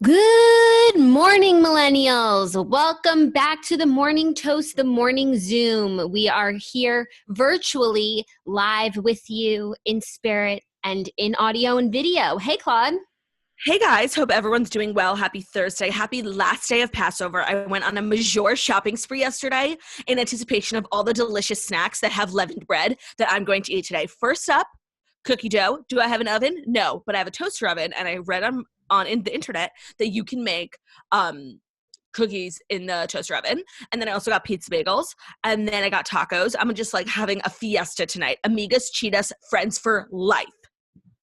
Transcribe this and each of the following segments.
Good morning, millennials. Welcome back to the Morning Toast, the Morning Zoom. We are here virtually live with you in spirit and in audio and video. Hey, Claude. Hey guys, hope everyone's doing well. Happy Thursday. Happy last day of Passover. I went on a major shopping spree yesterday in anticipation of all the delicious snacks that have leavened bread that I'm going to eat today. First up, cookie dough. Do I have an oven? No, but I have a toaster oven, and I read on in the internet that you can make cookies in the toaster oven. And then I also got pizza bagels, and then I got tacos. I'm just like having a fiesta tonight. Amigas, Cheetas, friends for life.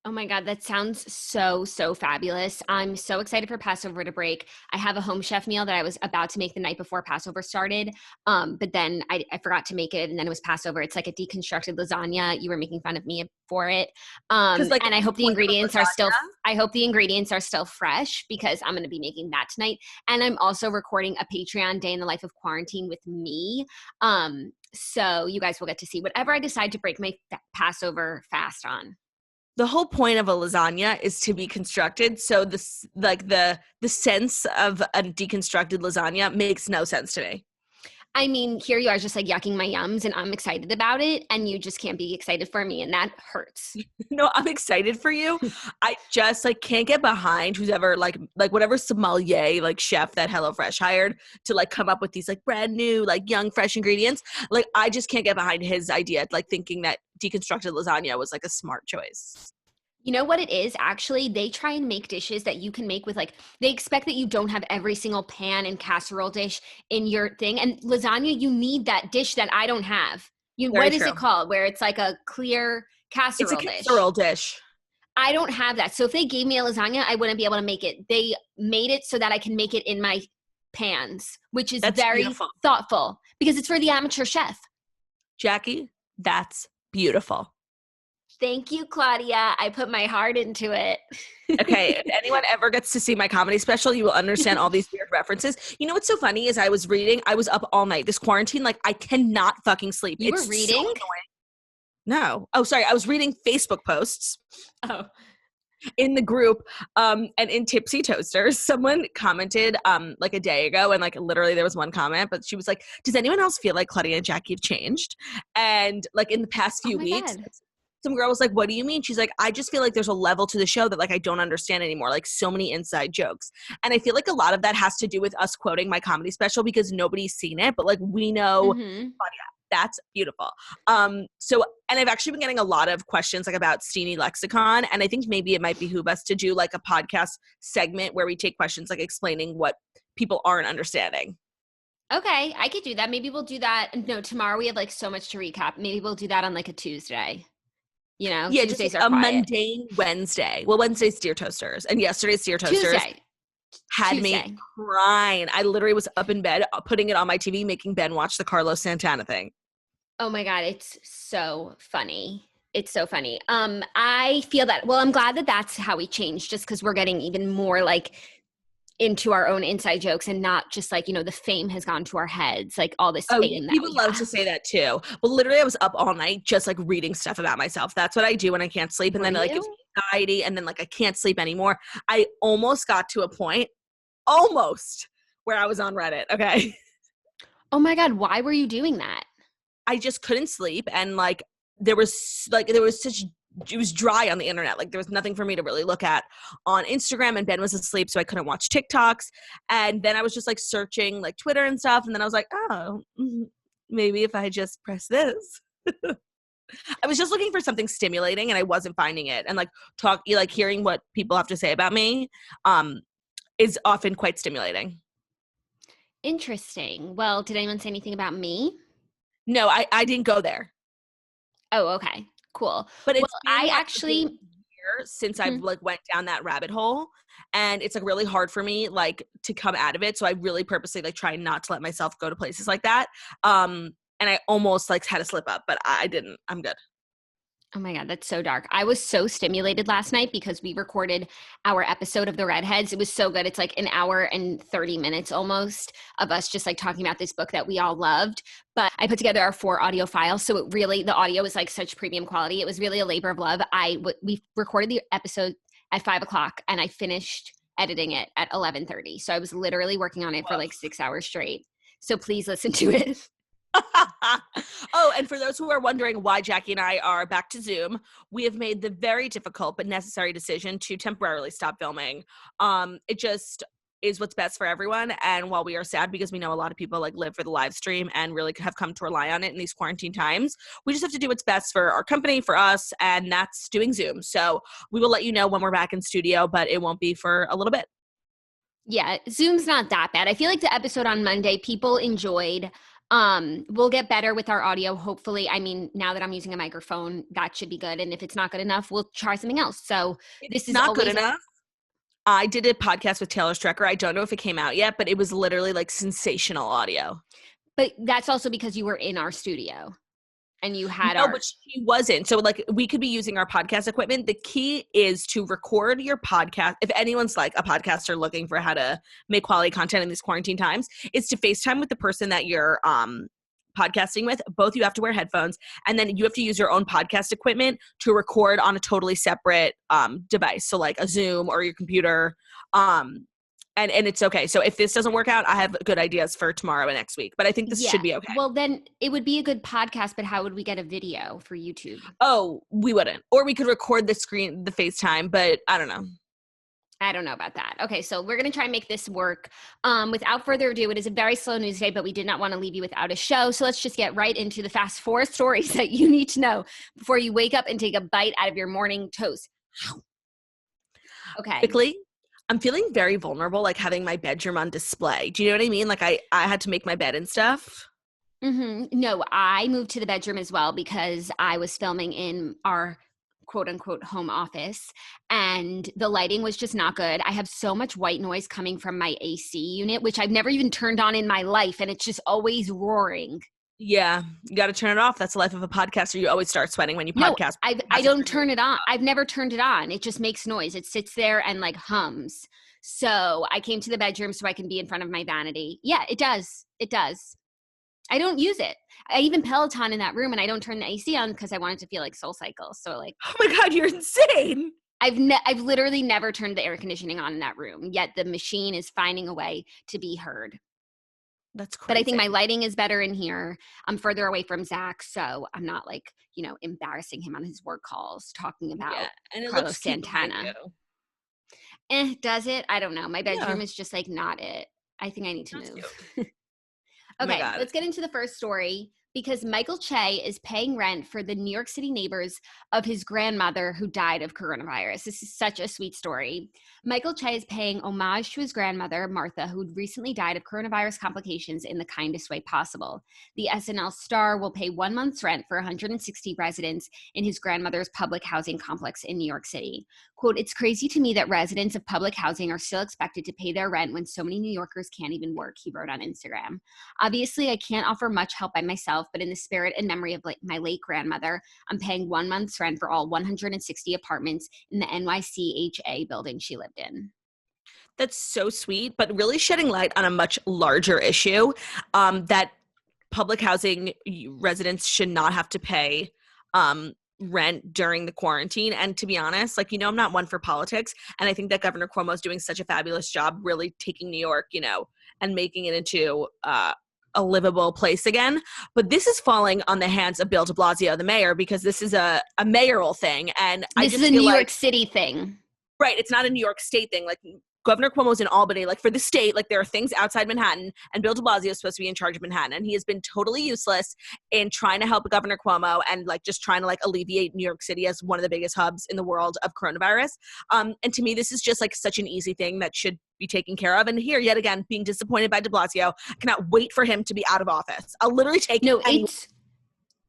Oh my God, that sounds so fabulous. I'm so excited for Passover to break. I have a home chef meal that I was about to make the night before Passover started, but then I forgot to make it, and then it was Passover. It's like a deconstructed lasagna. You were making fun of me for it. And I hope the ingredients are still fresh because I'm going to be making that tonight. And I'm also recording a Patreon day in the life of quarantine with me. So you guys will get to see whatever I decide to break my Passover fast on. The whole point of a lasagna is to be constructed. So this, like the sense of a deconstructed lasagna makes no sense to me. I mean, here you are just like yucking my yums, and I'm excited about it, and you just can't be excited for me, and that hurts. No, I'm excited for you. I just can't get behind who's ever like whatever sommelier chef that HelloFresh hired to come up with these brand new young fresh ingredients. I just can't get behind his idea, thinking that deconstructed lasagna was a smart choice. You know what it is? Actually, they try and make dishes that you can make with they expect that you don't have every single pan and casserole dish in your thing. And lasagna, you need that dish that I don't have. What is it called? Where it's a clear casserole dish. It's a casserole dish. I don't have that. So if they gave me a lasagna, I wouldn't be able to make it. They made it so that I can make it in my pans, which is very thoughtful because it's for the amateur chef. Jackie, that's beautiful. Thank you, Claudia. I put my heart into it. Okay, if anyone ever gets to see my comedy special, you will understand all these weird references. You know what's so funny is I was up all night. This quarantine, I cannot fucking sleep. You were reading? So annoying. No. Oh, sorry. I was reading Facebook posts. Oh. In the group, and in Tipsy Toasters, someone commented a day ago, and literally there was one comment, but she was like, does anyone else feel like Claudia and Jackie have changed? And in the past few weeks, God. Some girl was like, what do you mean? She's like, I just feel like there's a level to the show that I don't understand anymore. So many inside jokes. And I feel like a lot of that has to do with us quoting my comedy special because nobody's seen it, but we know, Claudia, that's beautiful. And I've actually been getting a lot of questions about Steamy Lexicon. And I think maybe it might behoove us to do a podcast segment where we take questions explaining what people aren't understanding. Okay, I could do that. Maybe we'll do that. No, tomorrow we have so much to recap. Maybe we'll do that on a Tuesday. Yeah, Tuesdays just are quiet. Mundane Wednesday. Well, Wednesday's Dear Toasters, and yesterday's Dear Toasters had me crying. I literally was up in bed, putting it on my TV, making Ben watch the Carlos Santana thing. Oh my God, it's so funny. It's so funny. I feel that. Well, I'm glad that that's how we changed, just because we're getting even more into our own inside jokes and not just the fame has gone to our heads, all this fame. People love to say that too. But literally I was up all night just reading stuff about myself. That's what I do when I can't sleep. And then it's anxiety and then I can't sleep anymore. I almost got to a point where I was on Reddit. Okay. Oh my God. Why were you doing that? I just couldn't sleep. And there was it was dry on the internet. There was nothing for me to really look at on Instagram, and Ben was asleep, so I couldn't watch TikToks. And then I was just searching Twitter and stuff. And then I was like, oh, maybe if I just press this. I was just looking for something stimulating and I wasn't finding it. And hearing what people have to say about me is often quite stimulating. Interesting. Well, did anyone say anything about me? No, I didn't go there. Oh, okay. Cool. But it's I actually year since I've went down that rabbit hole, and it's really hard for me to come out of it. So I really purposely try not to let myself go to places like that. And I almost had to slip up, but I didn't. I'm good. Oh my God, that's so dark. I was so stimulated last night because we recorded our episode of The Redheads. It was so good. It's an hour and 30 minutes almost of us just talking about this book that we all loved. But I put together our 4 audio files. So it really, the audio was such premium quality. It was really a labor of love. We recorded the episode at 5:00 and I finished editing it at 11:30. So I was literally working on it for Woof. like 6 hours straight. So please listen to it. Oh, and for those who are wondering why Jackie and I are back to Zoom, we have made the very difficult but necessary decision to temporarily stop filming. It just is what's best for everyone. And while we are sad because we know a lot of people like live for the live stream and really have come to rely on it in these quarantine times, we just have to do what's best for our company, for us, and that's doing Zoom. So we will let you know when we're back in studio, but it won't be for a little bit. Yeah, Zoom's not that bad. I feel like the episode on Monday, people enjoyed. We'll get better with our audio, hopefully. I mean, now that I'm using a microphone, that should be good. And if it's not good enough, we'll try something else. So this is Not always good enough. I did a podcast with Taylor Strecker. I don't know if it came out yet, but it was literally like sensational audio. But that's also because you were in our studio and you had No, but she wasn't. So like we could be using our podcast equipment. The key is to record your podcast. If anyone's like a podcaster looking for how to make quality content in these quarantine times, it's to FaceTime with the person that you're podcasting with. Both you have to wear headphones, and then you have to use your own podcast equipment to record on a totally separate device. So like a Zoom or your computer. And it's okay. So if this doesn't work out, I have good ideas for tomorrow and next week. But I think this should be okay. Well, then it would be a good podcast, but how would we get a video for YouTube? Oh, we wouldn't. Or we could record the screen, the FaceTime, but I don't know. I don't know about that. Okay, so we're going to try and make this work. Without further ado, it is a very slow news day, but we did not want to leave you without a show. So let's just get right into the fast 4 stories that you need to know before you wake up and take a bite out of your morning toast. Okay. Quickly, I'm feeling very vulnerable, like having my bedroom on display. Do you know what I mean? Like I had to make my bed and stuff. No, I moved to the bedroom as well because I was filming in our quote unquote home office and the lighting was just not good. I have so much white noise coming from my AC unit, which I've never even turned on in my life. And it's just always roaring. Yeah, you got to turn it off. That's the life of a podcaster. You always start sweating when you podcast. No, I don't turn it on. I've never turned it on. It just makes noise. It sits there and like hums. So I came to the bedroom so I can be in front of my vanity. Yeah, it does. It does. I don't use it. I even Peloton in that room and I don't turn the AC on because I want it to feel like SoulCycle. So like, oh my God, you're insane. I've literally never turned the air conditioning on in that room, yet the machine is finding a way to be heard. That's crazy. But I think my lighting is better in here. I'm further away from Zach, so I'm not like, embarrassing him on his work calls talking about and it Carlos looks cute Santana. Does it? I don't know. My bedroom is just like not it. I think I need to move. Okay, let's get into the first story because Michael Che is paying rent for the New York City neighbors of his grandmother who died of coronavirus. This is such a sweet story. Michael Che is paying homage to his grandmother, Martha, who recently died of coronavirus complications in the kindest way possible. The SNL star will pay 1 month's rent for 160 residents in his grandmother's public housing complex in New York City. Quote, "It's crazy to me that residents of public housing are still expected to pay their rent when so many New Yorkers can't even work," he wrote on Instagram. "Obviously, I can't offer much help by myself, but in the spirit and memory of my late grandmother, I'm paying 1 month's rent for all 160 apartments in the NYCHA building she lived in." That's so sweet, but really shedding light on a much larger issue that public housing residents should not have to pay rent during the quarantine. And to be honest, I'm not one for politics. And I think that Governor Cuomo is doing such a fabulous job really taking New York, and making it into a livable place again. But this is falling on the hands of Bill de Blasio, the mayor, because this is a mayoral thing. And this is a New York City thing. Right. It's not a New York State thing. Like Governor Cuomo's in Albany. Like for the state, like there are things outside Manhattan, and Bill de Blasio is supposed to be in charge of Manhattan. And he has been totally useless in trying to help Governor Cuomo and just trying to alleviate New York City as one of the biggest hubs in the world of coronavirus. And to me, this is just such an easy thing that should be taken care of. And here, yet again, being disappointed by de Blasio, I cannot wait for him to be out of office. I'll literally take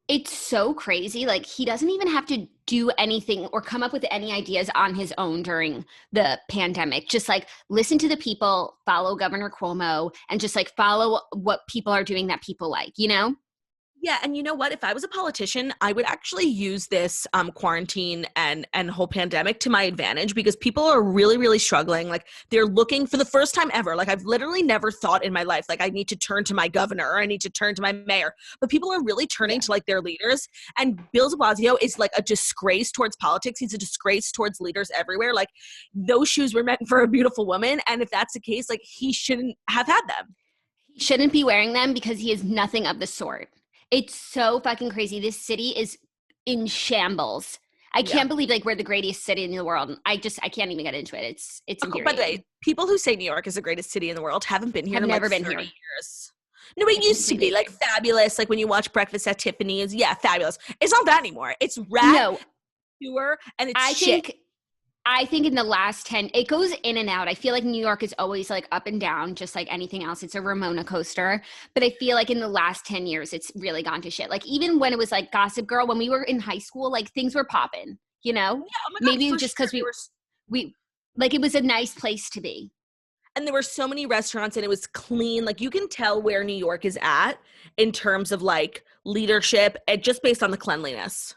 It's so crazy. He doesn't even have to do anything or come up with any ideas on his own during the pandemic. Just listen to the people, follow Governor Cuomo, and just follow what people are doing that people like, Yeah, and you know what? If I was a politician, I would actually use this quarantine and whole pandemic to my advantage, because people are really, really struggling. Like, they're looking for the first time ever. Like, I've literally never thought in my life, like, I need to turn to my governor or I need to turn to my mayor. But people are really turning Yeah. to like their leaders. And Bill de Blasio is like a disgrace towards politics. He's a disgrace towards leaders everywhere. Like, those shoes were meant for a beautiful woman. And if that's the case, like, he shouldn't have had them. He shouldn't be wearing them because he is nothing of the sort. It's so fucking crazy. This city is in shambles. I Yeah. can't believe like we're the greatest city in the world. I can't even get into it. It's By the infuriating. way, people who say New York is the greatest city in the world haven't been here Have in like never been 30 here. years. No, it used to be like Amazing. fabulous. Like when you watch Breakfast at Tiffany's, yeah, fabulous. It's not that anymore. It's rat, No, sewer, and it's I shit. think I think in the last 10, it goes in and out. I feel like New York is always like up and down, just like anything else. It's a Ramona coaster. But I feel like in the last 10 years, it's really gone to shit. Like even when it was like Gossip Girl, when we were in high school, like things were popping, you know? Yeah, oh my God, Maybe for just sure. because we like it was a nice place to be. And there were so many restaurants and it was clean. Like you can tell where New York is at in terms of like leadership and just based on the cleanliness.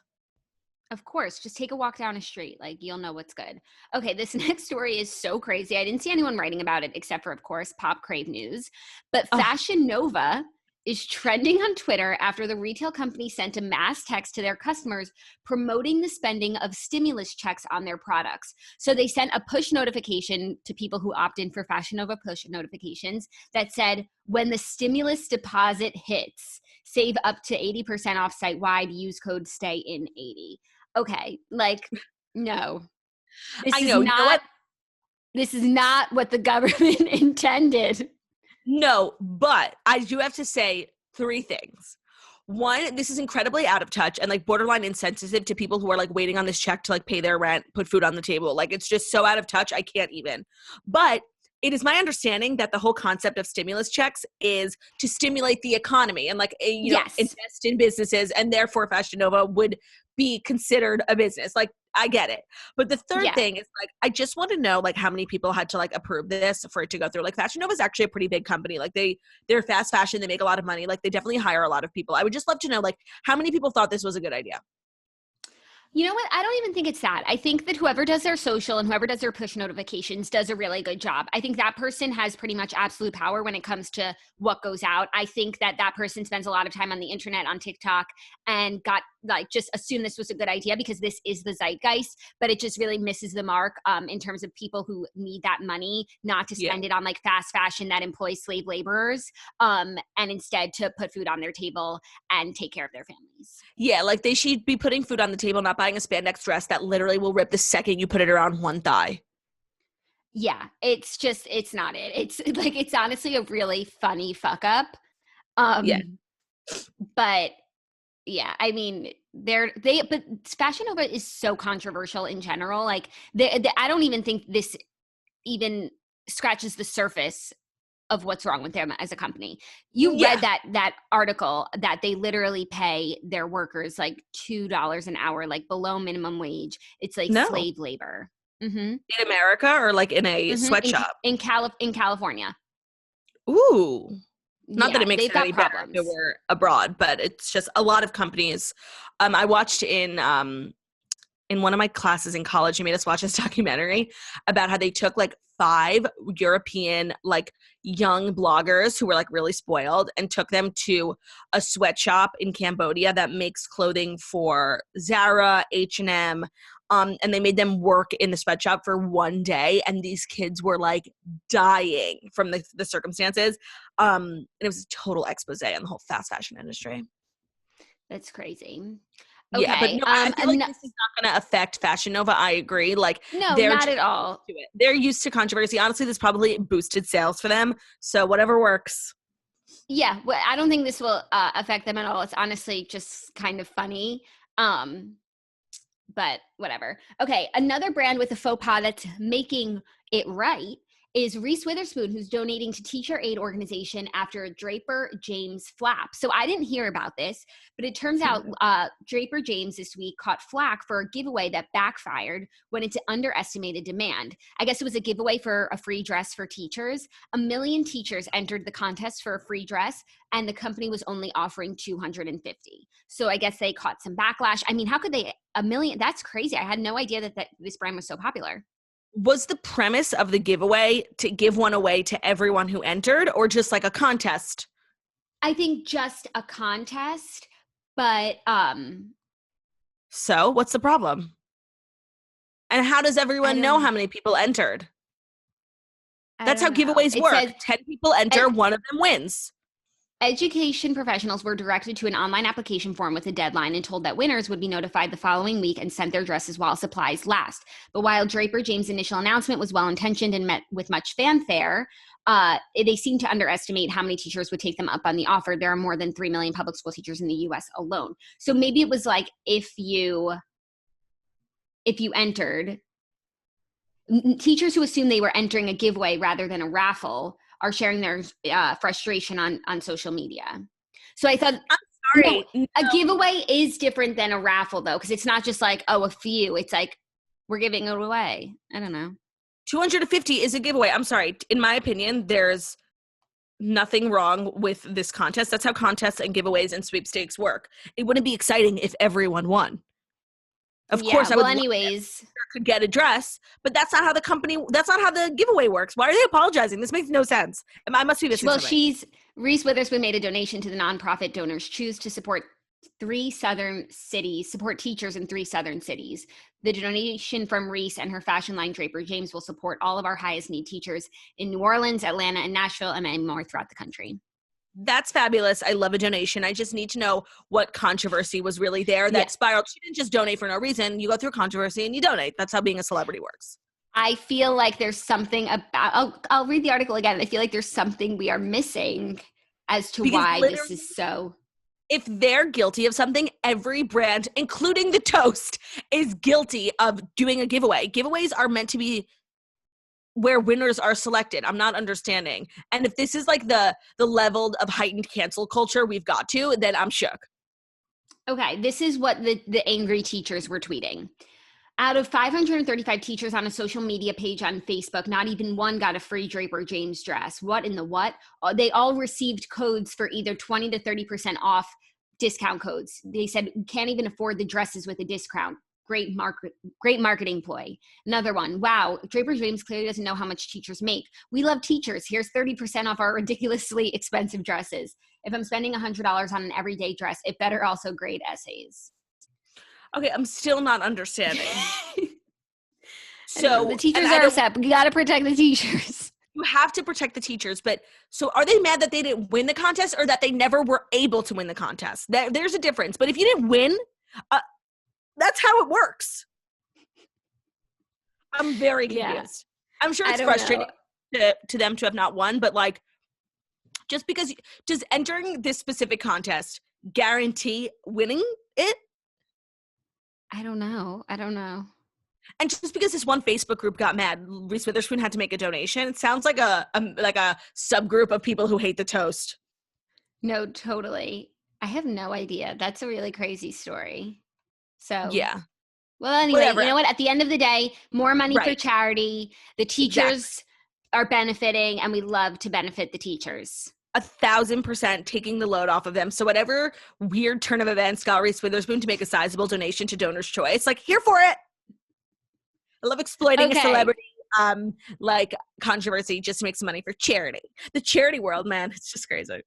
Of course, just take a walk down a street. Like you'll know what's good. Okay, this next story is so crazy. I didn't see anyone writing about it except for, of course, Pop Crave News. But Oh, Fashion Nova is trending on Twitter after the retail company sent a mass text to their customers promoting the spending of stimulus checks on their products. So they sent a push notification to people who opt in for Fashion Nova push notifications that said, when the stimulus deposit hits, save up to 80% off site wide, use code stay in 80. Okay, like no. This I is know. You know not what? this is not what the government intended. No, but I do have to say three things. One, this is incredibly out of touch and like borderline insensitive to people who are like waiting on this check to like pay their rent, put food on the table. Like it's just so out of touch. I can't even. But it is my understanding that the whole concept of stimulus checks is to stimulate the economy and like, Yes. invest in businesses, and therefore Fashion Nova would be considered a business. Like I get it. But the third Yeah. thing is like, I just want to know like how many people had to like approve this for it to go through. Like Fashion Nova is actually a pretty big company. Like they're fast fashion. They make a lot of money. Like they definitely hire a lot of people. I would just love to know like how many people thought this was a good idea. You know what? I don't even think it's that. I think that whoever does their social and whoever does their push notifications does a really good job. I think that person has pretty much absolute power when it comes to what goes out. I think that that person spends a lot of time on the internet, on TikTok, and got like just assumed this was a good idea because this is the zeitgeist, but it just really misses the mark in terms of people who need that money not to Yeah. spend it on like fast fashion that employs slave laborers, and instead to put food on their table and take care of their families. Yeah, like they should be putting food on the table, not buying a spandex dress that literally will rip the second you put it around one thigh. Yeah, it's not it. It's like it's honestly a really funny fuck up. Yeah. But yeah, I mean, but Fashion Nova is so controversial in general. Like I don't even think this even scratches the surface of what's wrong with them as a company. You Yeah. read that article that they literally pay their workers like $2 an hour, like below minimum wage. It's like No. slave labor. Mm-hmm. In America or like in a Mm-hmm. sweatshop? In California. Ooh. Not that Yeah, it makes they've it got any better if it problems. were abroad, but it's just a lot of companies. I watched in one of my classes in college, he made us watch this documentary about how they took like 5 European like young bloggers who were like really spoiled and took them to a sweatshop in Cambodia that makes clothing for Zara, H&M, and they made them work in the sweatshop for one day, and these kids were like dying from the circumstances. And it was a total expose on the whole fast fashion industry. That's crazy. Yeah, but Okay. no, I feel like this is not going to affect Fashion Nova. I agree. Like No, they're not just at all. used to it. They're used to controversy. Honestly, this probably boosted sales for them. So whatever works. Yeah, well, I don't think this will affect them at all. It's honestly just kind of funny. Um, but whatever. Okay, another brand with a faux pas that's making it right is Reese Witherspoon, who's donating to teacher aid organization after Draper James flap. So I didn't hear about this, but it turns out Draper James this week caught flack for a giveaway that backfired when it underestimated demand. I guess it was a giveaway for a free dress for teachers. 1 million teachers entered the contest for a free dress, and the company was only offering 250. So I guess they caught some backlash. I mean, how could they, 1 million? That's crazy. I had no idea that this brand was so popular. Was the premise of the giveaway to give one away to everyone who entered, or just like a contest? I think just a contest, but so what's the problem? And how does everyone know how many people entered? That's how giveaways work. Says, 10 people enter, one of them wins. Education professionals were directed to an online application form with a deadline and told that winners would be notified the following week and sent their dresses while supplies last. But while Draper James' initial announcement was well-intentioned and met with much fanfare, they seem to underestimate how many teachers would take them up on the offer. There are more than 3 million public school teachers in the U.S. alone. So maybe it was like if you entered, teachers who assumed they were entering a giveaway rather than a raffle are sharing their frustration on social media. So I thought, I'm sorry. No. A giveaway is different than a raffle, though, because it's not just like, a few. It's like, we're giving it away. I don't know. 250 is a giveaway. I'm sorry. In my opinion, there's nothing wrong with this contest. That's how contests and giveaways and sweepstakes work. It wouldn't be exciting if everyone won. Of course, I would anyways, could get a dress, but that's not how the giveaway works. Why are they apologizing? This makes no sense. I must be missing something. Reese Witherspoon made a donation to the nonprofit Donors Choose to support teachers in 3 southern cities. The donation from Reese and her fashion line Draper James will support all of our highest need teachers in New Orleans, Atlanta, and Nashville, and many more throughout the country. That's fabulous. I love a donation. I just need to know what controversy was really there that spiraled. She didn't just donate for no reason. You go through controversy and you donate. That's how being a celebrity works. I feel like there's something about, I'll read the article again. I feel like there's something we are missing as to why this is so. If they're guilty of something, every brand, including the toast, is guilty of doing a giveaway. Giveaways are meant to be where winners are selected. I'm not understanding. And if this is like the level of heightened cancel culture we've got to, then I'm shook. Okay, this is what the angry teachers were tweeting. Out of 535 teachers on a social media page on Facebook, not even one got a free Draper James dress. What in the what? They all received codes for either 20 to 30% off discount codes. They said, can't even afford the dresses with a discount. Great marketing ploy. Another one. Wow, Draper James clearly doesn't know how much teachers make. We love teachers. Here's 30% off our ridiculously expensive dresses. If I'm spending $100 on an everyday dress, it better also grade essays. Okay, I'm still not understanding. So the teachers are upset. You got to protect the teachers. You have to protect the teachers, but so are they mad that they didn't win the contest or that they never were able to win the contest? There's a difference. But if you didn't win, that's how it works. I'm very confused. Yeah. I'm sure it's frustrating to them to have not won, but like, just because does entering this specific contest guarantee winning it? I don't know. And just because this one Facebook group got mad, Reese Witherspoon had to make a donation. It sounds like a subgroup of people who hate the toast. No, totally. I have no idea. That's a really crazy story. So yeah. Well, anyway, whatever. You know what? At the end of the day, more money for charity. The teachers are benefiting, and we love to benefit the teachers. 1,000% taking the load off of them. So whatever weird turn of events got Reese Witherspoon to make a sizable donation to Donors Choice, like, here for it. I love exploiting a celebrity controversy just to make some money for charity. The charity world, man, it's just crazy.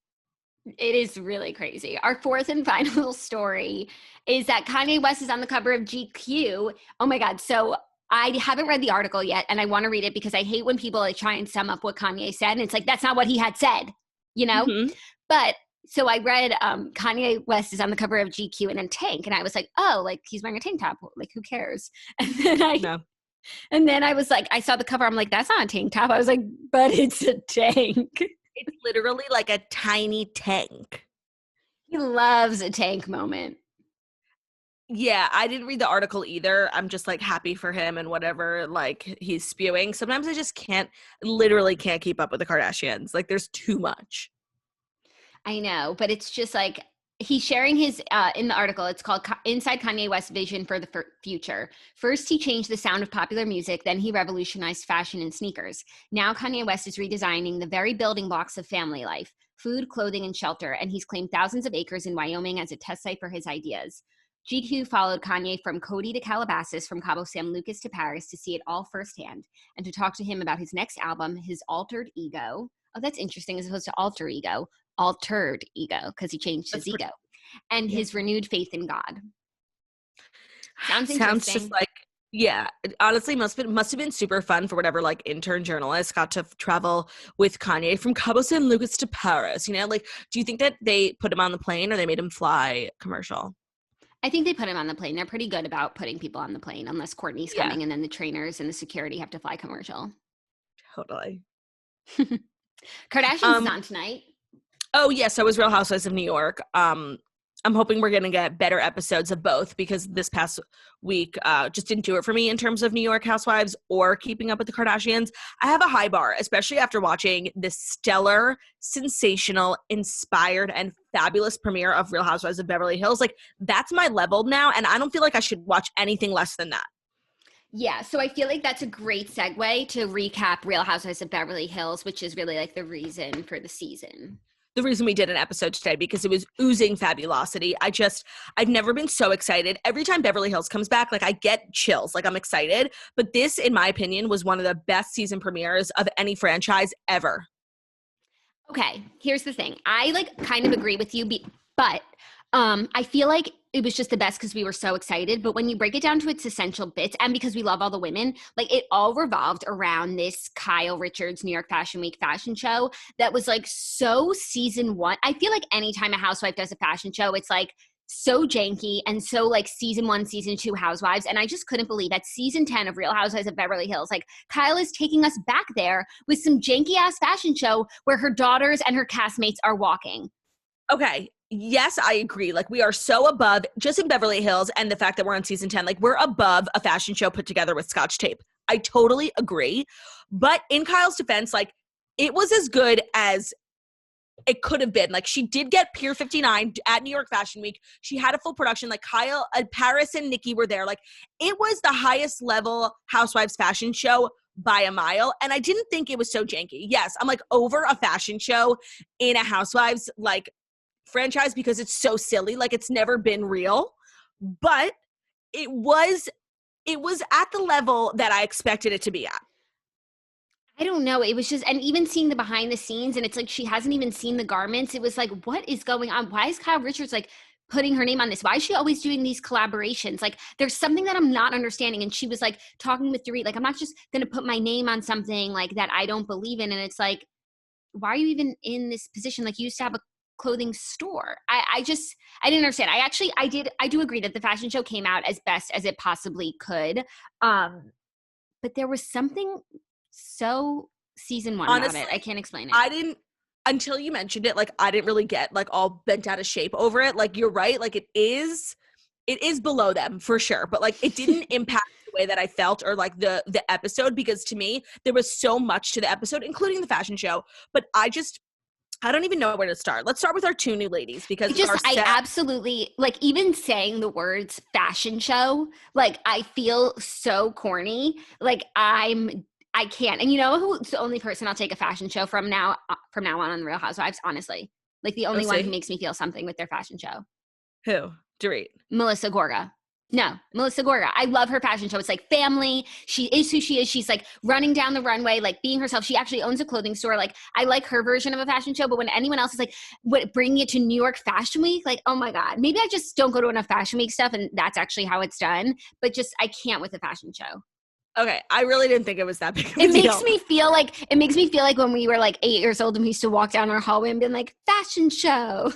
It is really crazy. Our fourth and final story is that Kanye West is on the cover of GQ. Oh my God. So I haven't read the article yet, and I want to read it because I hate when people like try and sum up what Kanye said. And it's like, that's not what he had said, you know? Mm-hmm. But so I read Kanye West is on the cover of GQ in a tank. And I was like, oh, like he's wearing a tank top. Like, who cares? And then I was like, I saw the cover. I'm like, that's not a tank top. I was like, but it's a tank. It's literally like a tiny tank. He loves a tank moment. Yeah, I didn't read the article either. I'm just like happy for him and whatever like he's spewing. Sometimes I just literally can't keep up with the Kardashians. Like there's too much. I know, but it's just like he's sharing his in the article. It's called Inside Kanye West's Vision for the Future. First, he changed the sound of popular music. Then he revolutionized fashion and sneakers. Now Kanye West is redesigning the very building blocks of family life: food, clothing, and shelter. And he's claimed thousands of acres in Wyoming as a test site for his ideas. GQ followed Kanye from Cody to Calabasas, from Cabo San Lucas to Paris, to see it all firsthand and to talk to him about his next album, his altered ego. Oh, that's interesting, as opposed to alter ego, altered ego, because he changed his ego, and his renewed faith in God. Sounds just like, yeah, it honestly must have been super fun for whatever like intern journalist got to travel with Kanye from Cabo San Lucas to Paris. You know, like, do you think that they put him on the plane or they made him fly commercial? I think they put him on the plane. They're pretty good about putting people on the plane, unless Courtney's coming and then the trainers and the security have to fly commercial. Totally. Kardashians is on tonight. Oh yes, so it was Real Housewives of New York. I'm hoping we're gonna get better episodes of both, because this past week just didn't do it for me in terms of New York Housewives or keeping up with the Kardashians. I have a high bar, especially after watching this stellar, sensational, inspired, and fabulous premiere of Real Housewives of Beverly Hills. Like, that's my level now, and I don't feel like I should watch anything less than that. Yeah, so I feel like that's a great segue to recap Real Housewives of Beverly Hills, which is really like the reason for the season. The reason we did an episode today, because it was oozing fabulosity. I've never been so excited. Every time Beverly Hills comes back, like I get chills, like I'm excited. But this, in my opinion, was one of the best season premieres of any franchise ever. Okay, here's the thing. I like kind of agree with you, but I feel like it was just the best because we were so excited. But when you break it down to its essential bits, and because we love all the women, like it all revolved around this Kyle Richards New York Fashion Week fashion show that was like so season one. I feel like anytime a housewife does a fashion show, it's like so janky and so like season one, season two Housewives. And I just couldn't believe at season 10 of Real Housewives of Beverly Hills, like Kyle is taking us back there with some janky ass fashion show where her daughters and her castmates are walking. Okay. Yes, I agree. Like, we are so above just in Beverly Hills, and the fact that we're on season 10, like we're above a fashion show put together with Scotch tape. I totally agree. But in Kyle's defense, like it was as good as it could have been. Like, she did get Pier 59 at New York Fashion Week. She had a full production. Like Kyle, Paris and Nikki were there. Like, it was the highest level Housewives fashion show by a mile. And I didn't think it was so janky. Yes, I'm like over a fashion show in a Housewives like franchise because it's so silly. Like, it's never been real. But it was at the level that I expected it to be at. I don't know. It was just, and even seeing the behind the scenes, and it's like she hasn't even seen the garments. It was like, what is going on? Why is Kyle Richards like putting her name on this? Why is she always doing these collaborations? Like, there's something that I'm not understanding. And she was like talking with Dorit, like, I'm not just going to put my name on something like that I don't believe in. And it's like, why are you even in this position? Like, you used to have a clothing store. I didn't understand. I do agree that the fashion show came out as best as it possibly could. But there was something so season one Honestly, about it. I can't explain it. Until you mentioned it, like I didn't really get like all bent out of shape over it. Like, you're right. Like, it is below them for sure. But like, it didn't impact the way that I felt or like the episode, because to me, there was so much to the episode, including the fashion show. But I don't even know where to start. Let's start with our two new ladies, because I absolutely, like, even saying the words fashion show, like, I feel so corny. Like, I can't. And you know who's the only person I'll take a fashion show from now on Real Housewives, honestly. Like, the only one who makes me feel something with their fashion show. Who? Dorit. Melissa Gorga. No, Melissa Gorga. I love her fashion show. It's like family. She is who she is. She's like running down the runway, like being herself. She actually owns a clothing store. Like, I like her version of a fashion show. But when anyone else is like, bringing it to New York Fashion Week, like, oh my God, maybe I just don't go to enough Fashion Week stuff, and that's actually how it's done. But just, I can't with a fashion show. Okay, I really didn't think it was that big of a deal. It makes me feel like when we were like 8 years old and we used to walk down our hallway and be like, fashion show.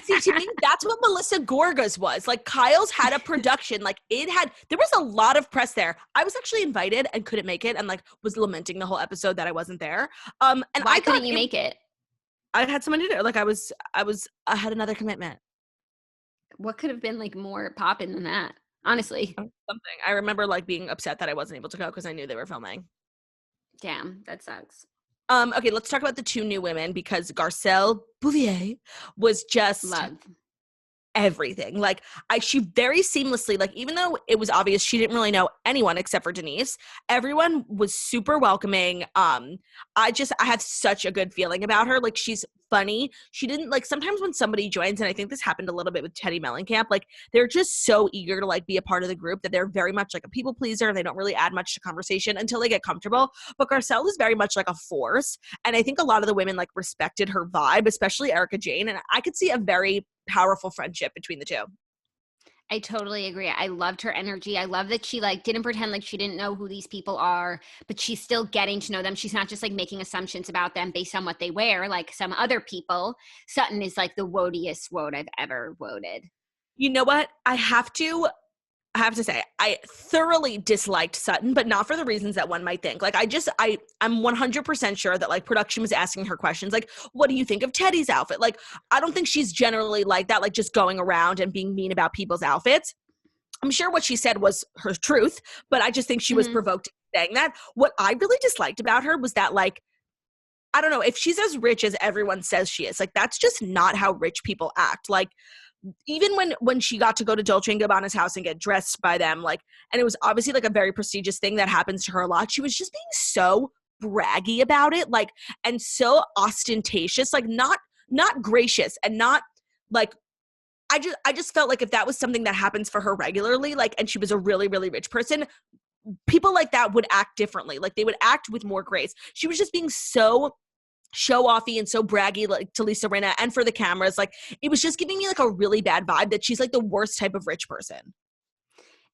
See, to me, that's what Melissa Gorga's was. Like, Kyle's had a production. Like, there was a lot of press there. I was actually invited and couldn't make it, and like was lamenting the whole episode that I wasn't there. And why couldn't you make it? I had someone to do. Like, I had another commitment. what could have been like more poppin' than that? Honestly. Something. I remember like being upset that I wasn't able to go because I knew they were filming. Damn, that sucks. Okay, let's talk about the two new women because Garcelle Bouvier was just Love. everything. Like she very seamlessly, like even though it was obvious she didn't really know anyone except for Denise, everyone was super welcoming. I had such a good feeling about her. Like she's funny. She didn't like sometimes when somebody joins, and I think this happened a little bit with Teddy Mellencamp, like they're just so eager to like be a part of the group that they're very much like a people pleaser and they don't really add much to conversation until they get comfortable. But Garcelle is very much like a force. And I think a lot of the women like respected her vibe, especially Erica Jane. And I could see a very powerful friendship between the two. I totally agree. I loved her energy. I love that she like didn't pretend like she didn't know who these people are, but she's still getting to know them. She's not just like making assumptions about them based on what they wear, like some other people. Sutton is like the woadiest woad I've ever woaded. You know what? I have to say, I thoroughly disliked Sutton, but not for the reasons that one might think. Like, I'm 100% sure that, like, production was asking her questions, like, what do you think of Teddy's outfit? Like, I don't think she's generally like that, like, just going around and being mean about people's outfits. I'm sure what she said was her truth, but I just think she was provoked saying that. What I really disliked about her was that, like, I don't know, if she's as rich as everyone says she is, like, that's just not how rich people act. Like, even when she got to go to Dolce & Gabbana's house and get dressed by them, like, and it was obviously like a very prestigious thing that happens to her a lot, she was just being so braggy about it, like, and so ostentatious, like not gracious and not like, I just felt like if that was something that happens for her regularly, like, and she was a really, really rich person, people like that would act differently. Like they would act with more grace. She was just being so show-offy and so braggy, like to Lisa Rinna and for the cameras. Like it was just giving me like a really bad vibe that she's like the worst type of rich person.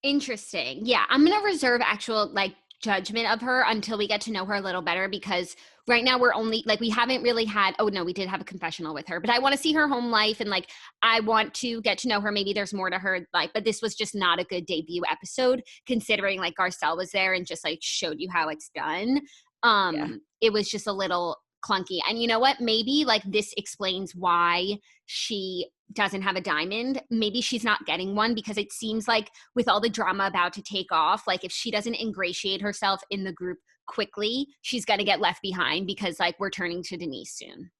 Interesting. Yeah, I'm going to reserve actual like judgment of her until we get to know her a little better, because right now we're only like, we haven't really had, oh no, we did have a confessional with her, but I want to see her home life and like I want to get to know her. Maybe there's more to her life, but this was just not a good debut episode considering like Garcelle was there and just like showed you how it's done. Yeah. It was just a little clunky. And you know what? Maybe like this explains why she doesn't have a diamond. Maybe she's not getting one because it seems like with all the drama about to take off, like if she doesn't ingratiate herself in the group quickly, she's going to get left behind because like we're turning to Denise soon.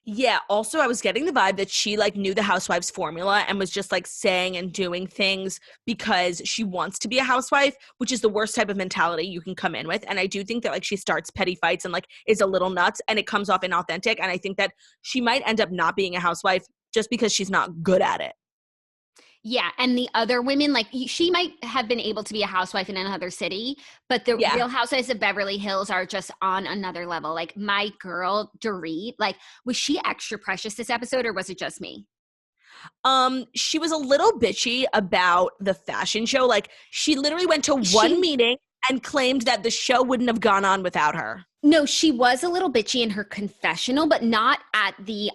Yeah. Also, I was getting the vibe that she like knew the Housewives formula and was just like saying and doing things because she wants to be a housewife, which is the worst type of mentality you can come in with. And I do think that like she starts petty fights and like is a little nuts and it comes off inauthentic. And I think that she might end up not being a housewife just because she's not good at it. Yeah, and the other women, like she might have been able to be a housewife in another city, but the Real Housewives of Beverly Hills are just on another level. Like my girl, Dorit, like was she extra precious this episode or was it just me? She was a little bitchy about the fashion show. Like she literally went to one meeting and claimed that the show wouldn't have gone on without her. No, she was a little bitchy in her confessional, but not at the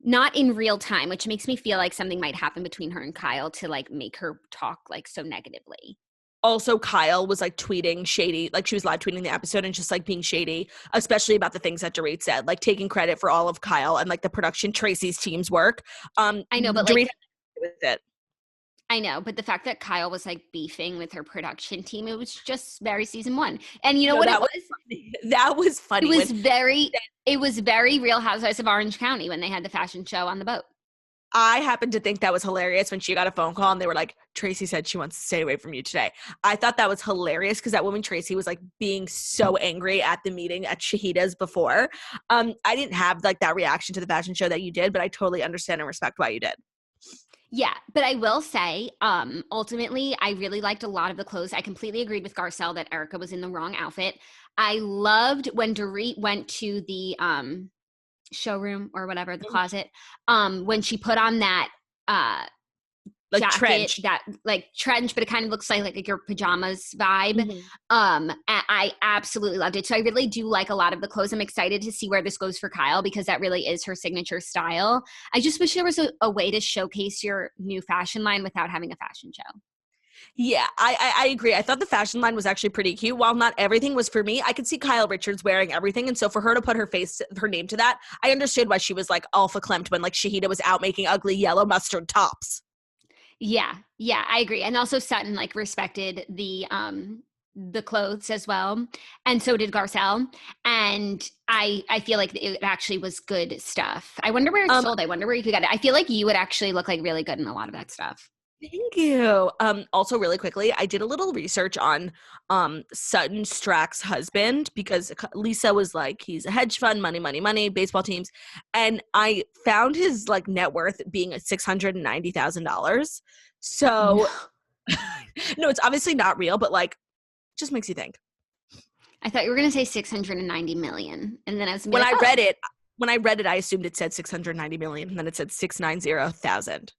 not in real time, which makes me feel like something might happen between her and Kyle to like make her talk like so negatively. Also, Kyle was like tweeting shady, like she was live tweeting the episode and just like being shady, especially about the things that Dorit said, like taking credit for all of Kyle and like the production Tracy's team's work. I know, but Dorit like with it. I know, but the fact that Kyle was like beefing with her production team, it was just very season one. And you know what it was? That was funny. It was very Real Housewives of Orange County when they had the fashion show on the boat. I happened to think that was hilarious when she got a phone call and they were like, Tracy said she wants to stay away from you today. I thought that was hilarious because that woman Tracy was like being so angry at the meeting at Shahida's before. I didn't have like that reaction to the fashion show that you did, but I totally understand and respect why you did. Yeah, but I will say, ultimately, I really liked a lot of the clothes. I completely agreed with Garcelle that Erica was in the wrong outfit. I loved when Dorit went to the showroom or whatever, the closet, when she put on that like jacket, trench. that like trench, but it kind of looks like your pajamas vibe. I absolutely loved it. So I really do like a lot of the clothes. I'm excited to see where this goes for Kyle because that really is her signature style. I just wish there was a way to showcase your new fashion line without having a fashion show. Yeah, I agree. I thought the fashion line was actually pretty cute. While not everything was for me, I could see Kyle Richards wearing everything. And so for her to put her name to that, I understood why she was like alpha clamped when like Shahida was out making ugly yellow mustard tops. Yeah, yeah, I agree. And also Sutton like respected the clothes as well. And so did Garcelle. And I feel like it actually was good stuff. I wonder where it's Um, sold. I wonder where you could get it. I feel like you would actually look like really good in a lot of that stuff. Thank you. Also really quickly, I did a little research on Sutton Strack's husband because Lisa was like, he's a hedge fund, money, money, money, baseball teams. And I found his like net worth being at $690,000. No. So no, it's obviously not real, but like just makes you think. I thought you were gonna say 690 million. And then I was gonna be When like, I oh, read it, I assumed it said 690 million, and then it said 690,000.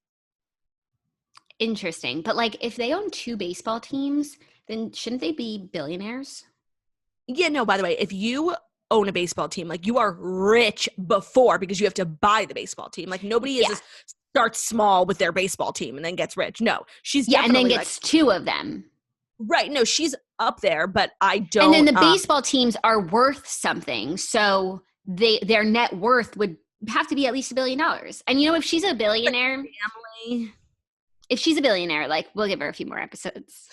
interesting. But like if they own two baseball teams, then shouldn't they be billionaires? Yeah, no, by the way, if you own a baseball team, like you are rich before because you have to buy the baseball team. Like nobody is Yeah. just starts small with their baseball team and then gets rich. No, she's Yeah, and then definitely like gets two of them. right. No, she's up there, but I And then don't the baseball teams are worth something. So their net worth would have to be at least $1 billion. And if she's a billionaire, family. if she's a billionaire, like we'll give her a few more episodes.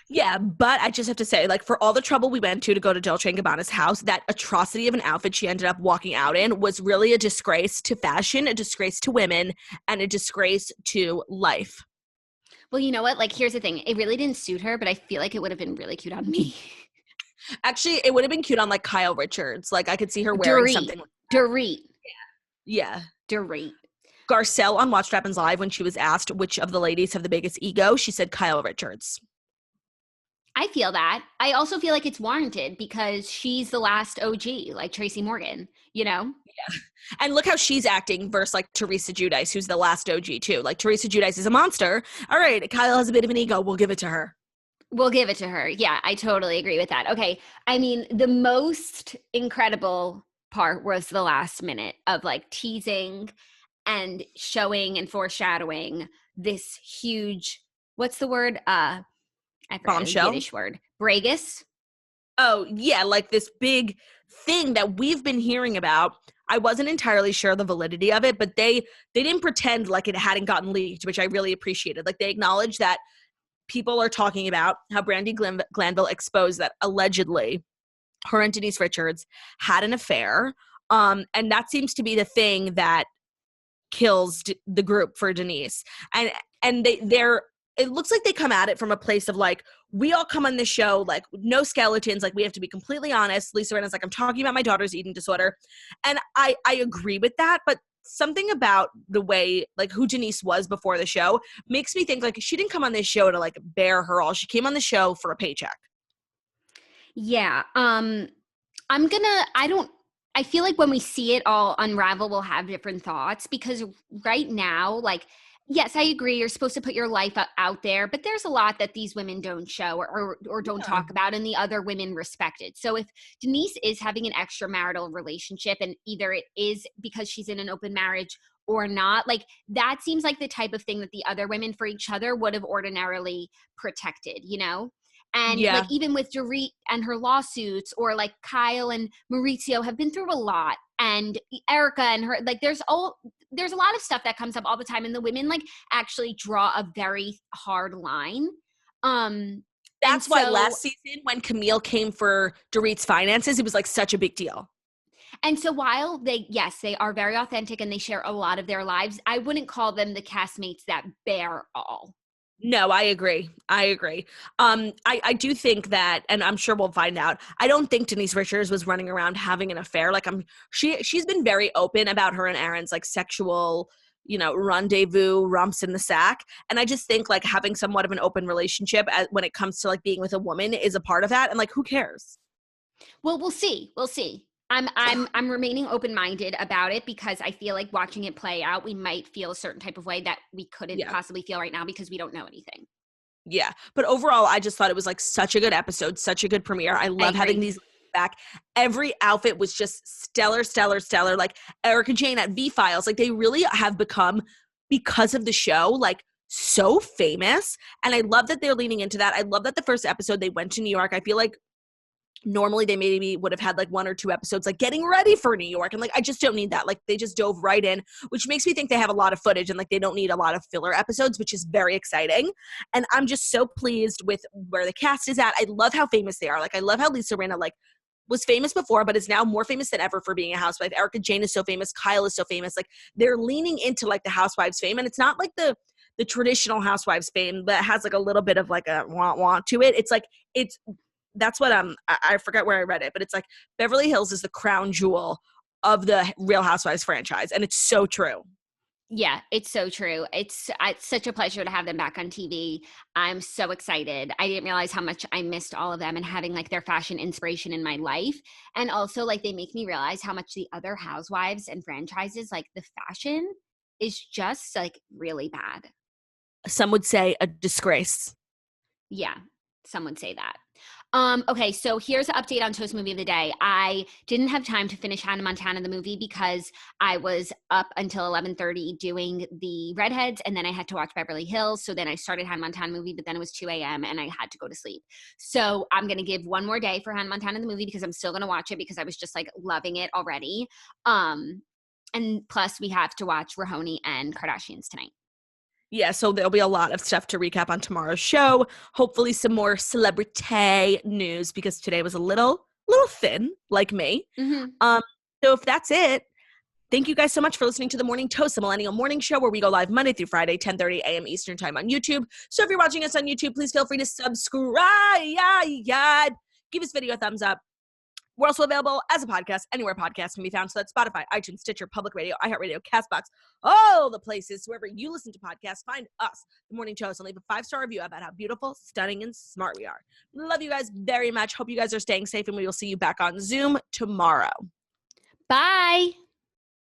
Yeah, but I just have to say, like, for all the trouble we went to go to Dolce & Gabbana's house, that atrocity of an outfit she ended up walking out in was really a disgrace to fashion, a disgrace to women, and a disgrace to life. Well, you know what? Like, here's the thing. It really didn't suit her, but I feel like it would have been really cute on me. Actually, it would have been cute on, like, Kyle Richards. Like, I could see her wearing Dorit. something like Dorit. yeah. Dorit. Garcelle on Watch What Happens Live, when she was asked which of the ladies have the biggest ego, she said Kyle Richards. I feel that. I also feel like it's warranted because she's the last OG, like Tracy Morgan, Yeah. And look how she's acting versus like Teresa Giudice, who's the last OG too. Like Teresa Giudice is a monster. All right, Kyle has a bit of an ego. We'll give it to her. We'll give it to her. Yeah, I totally agree with that. Okay. I mean, the most incredible part was the last minute of like teasing and showing and foreshadowing this huge, what's the word? I forgot a Bombshell. Yiddish word. Bragus. Oh, yeah, like this big thing that we've been hearing about. I wasn't entirely sure the validity of it, but they didn't pretend like it hadn't gotten leaked, which I really appreciated. Like they acknowledged that people are talking about how Brandy Glanville exposed that allegedly her and Denise Richards had an affair. And that seems to be the thing that kills the group for Denise. And they're it looks like they come at it from a place of like, we all come on this show, like no skeletons, like we have to be completely honest. Lisa Rinna's like, I'm talking about my daughter's eating disorder. And I agree with that, but something about the way like who Denise was before the show makes me think like she didn't come on this show to like bear her all. She came on the show for a paycheck. Yeah. I feel like when we see it all unravel, we'll have different thoughts because right now, like, yes, I agree. You're supposed to put your life out there, but there's a lot that these women don't show or don't talk about and the other women respect it. So if Denise is having an extramarital relationship and either it is because she's in an open marriage or not, like that seems like the type of thing that the other women for each other would have ordinarily protected, And Yeah. like even with Dorit and her lawsuits, or like Kyle and Maurizio have been through a lot, and Erica and her, like there's a lot of stuff that comes up all the time, and the women like actually draw a very hard line. That's why last season when Camille came for Dorit's finances, it was like such a big deal. And so while they are very authentic and they share a lot of their lives, I wouldn't call them the castmates that bear all. No, I agree. I do think that, and I'm sure we'll find out. I don't think Denise Richards was running around having an affair. Like she's been very open about her and Aaron's like sexual, rendezvous, romps in the sack. And I just think like having somewhat of an open relationship when it comes to like being with a woman is a part of that. And like, who cares? Well, we'll see. We'll see. I'm remaining open-minded about it because I feel like watching it play out, we might feel a certain type of way that we couldn't possibly feel right now because we don't know anything. Yeah. But overall, I just thought it was like such a good episode, such a good premiere. I love having these back. Every outfit was just stellar. Like Erica Jane at V-Files, like they really have become, because of the show, like so famous. And I love that they're leaning into that. I love that the first episode they went to New York. I feel like Normally they maybe would have had like 1 or 2 episodes like getting ready for New York. And like, I just don't need that. Like they just dove right in, which makes me think they have a lot of footage and like they don't need a lot of filler episodes, which is very exciting. And I'm just so pleased with where the cast is at. I love how famous they are. Like I love how Lisa Rinna like was famous before, but is now more famous than ever for being a housewife. Erica Jane is so famous. Kyle is so famous. Like they're leaning into like the housewives fame. And it's not like the traditional housewives fame that has like a little bit of like a want to it. It's like, that's what I forget where I read it, but it's like Beverly Hills is the crown jewel of the Real Housewives franchise, and it's so true. Yeah, it's so true. It's such a pleasure to have them back on TV. I'm so excited. I didn't realize how much I missed all of them and having like their fashion inspiration in my life. And also like they make me realize how much the other housewives and franchises, like the fashion is just like really bad. Some would say a disgrace. Yeah, some would say that. Okay, so here's an update on Toast Movie of the Day. I didn't have time to finish Hannah Montana the movie because I was up until 11:30 doing the Redheads, and then I had to watch Beverly Hills. So then I started Hannah Montana movie, but then it was 2 a.m. and I had to go to sleep. So I'm gonna give one more day for Hannah Montana the movie because I'm still gonna watch it because I was just like loving it already. And plus we have to watch Rahoni and Kardashians tonight. Yeah, so there'll be a lot of stuff to recap on tomorrow's show. Hopefully some more celebrity news because today was a little thin, like me. Mm-hmm. So if that's it, thank you guys so much for listening to The Morning Toast, the Millennial Morning Show, where we go live Monday through Friday, 10:30 a.m. Eastern Time on YouTube. So if you're watching us on YouTube, please feel free to subscribe. Give this video a thumbs up. We're also available as a podcast anywhere podcasts can be found. So that's Spotify, iTunes, Stitcher, Public Radio, iHeartRadio, CastBox, all the places. Wherever you listen to podcasts, find us, The Morning Toast, and leave a 5-star review about how beautiful, stunning, and smart we are. Love you guys very much. Hope you guys are staying safe, and we will see you back on Zoom tomorrow. Bye.